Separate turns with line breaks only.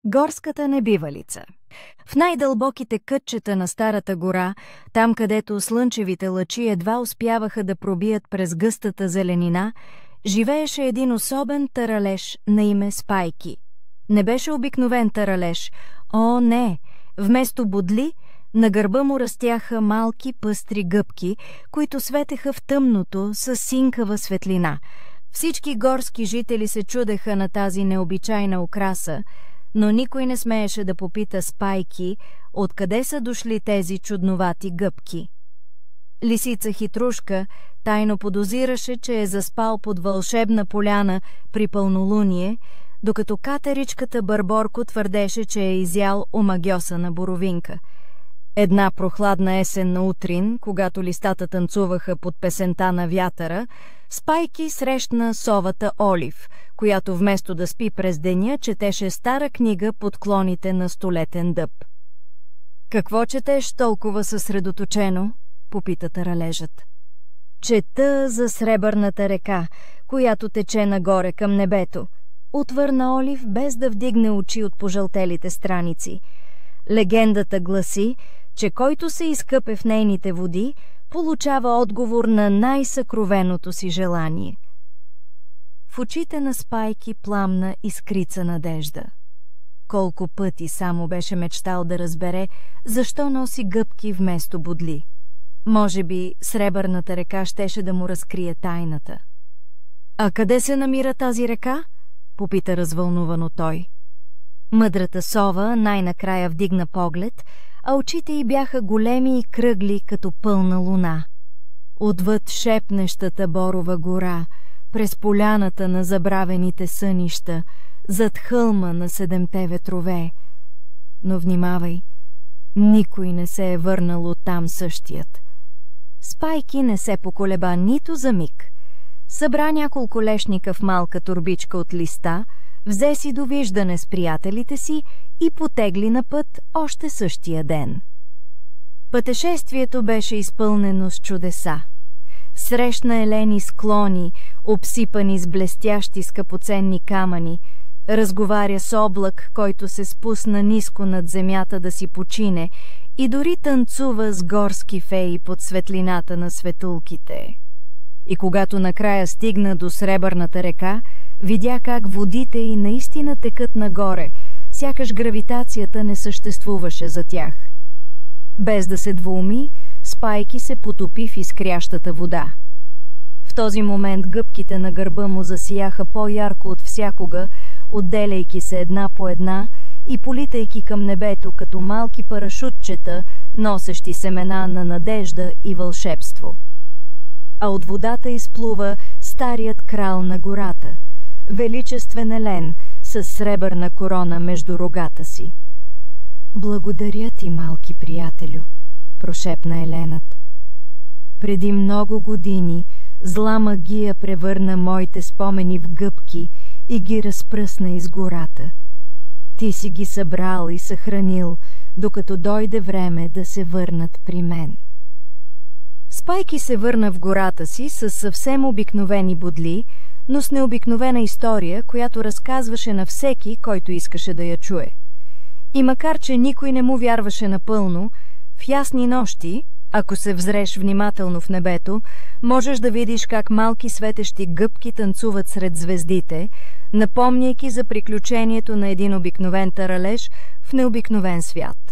Горската небивалица. В най-дълбоките кътчета на Старата гора, там където слънчевите лъчи едва успяваха да пробият през гъстата зеленина, живееше един особен таралеж на име Спайки. Не беше обикновен таралеж. О, не! Вместо бодли, на гърба му растяха малки пъстри гъбки, които светеха в тъмното с синкава светлина. Всички горски жители се чудеха на тази необичайна украса, но никой не смееше да попита Спайки откъде са дошли тези чудновати гъбки. Лисица Хитрушка тайно подозираше, че е заспал под вълшебна поляна при пълнолуние, докато катеричката Бърборко твърдеше, че е изял омагьосана боровинка. Една прохладна есенна утрин, когато листата танцуваха под песента на вятъра, Спайки срещна совата Олив, която вместо да спи през деня, четеше стара книга под клоните на столетен дъб. «Какво четеш толкова съсредоточено?» попита таралежът. «Чета за сребърната река, която тече нагоре към небето», отвърна Олив, без да вдигне очи от пожълтелите страници. Легендата гласи, че който се изкъпе в нейните води, получава отговор на най-съкровеното си желание. В очите на Спайки пламна искрица надежда. Колко пъти само беше мечтал да разбере защо носи гъбки вместо бодли. Може би сребърната река щеше да му разкрие тайната. «А къде се намира тази река?» попита развълнувано той. Мъдрата сова най-накрая вдигна поглед, а очите й бяха големи и кръгли като пълна луна. Отвъд шепнещата борова гора, през поляната на забравените сънища, зад хълма на 7 ветрове. Но внимавай, никой не се е върнал оттам същият. Спайки не се поколеба нито за миг. Събра няколко лешника в малка торбичка от листа, взе си довиждане с приятелите си и потегли на път още същия ден. Пътешествието беше изпълнено с чудеса. Срещна елени склони, обсипани с блестящи скъпоценни камъни, разговаря с облак, който се спусна ниско над земята да си почине, и дори танцува с горски феи под светлината на светулките. И когато накрая стигна до сребърната река, видя как водите й наистина текат нагоре, сякаш гравитацията не съществуваше за тях. Без да се двуми, Спайки се потопи в изкрящата вода. В този момент гъбките на гърба му засияха по-ярко от всякога, отделяйки се една по една и политайки към небето като малки парашутчета, носещи семена на надежда и вълшебство. А от водата изплува старият крал на гората, величествен елен с сребърна корона между рогата си. «Благодаря ти, малки приятелю», прошепна еленът. «Преди много години зла магия превърна моите спомени в гъбки и ги разпръсна из гората. Ти си ги събрал и съхранил, докато дойде време да се върнат при мен». Спайки се върна в гората си с съвсем обикновени бодли, но с необикновена история, която разказваше на всеки, който искаше да я чуе. И макар че никой не му вярваше напълно, в ясни нощи, ако се взреш внимателно в небето, можеш да видиш как малки светещи гъбки танцуват сред звездите, напомняйки за приключението на един обикновен таралеж в необикновен свят.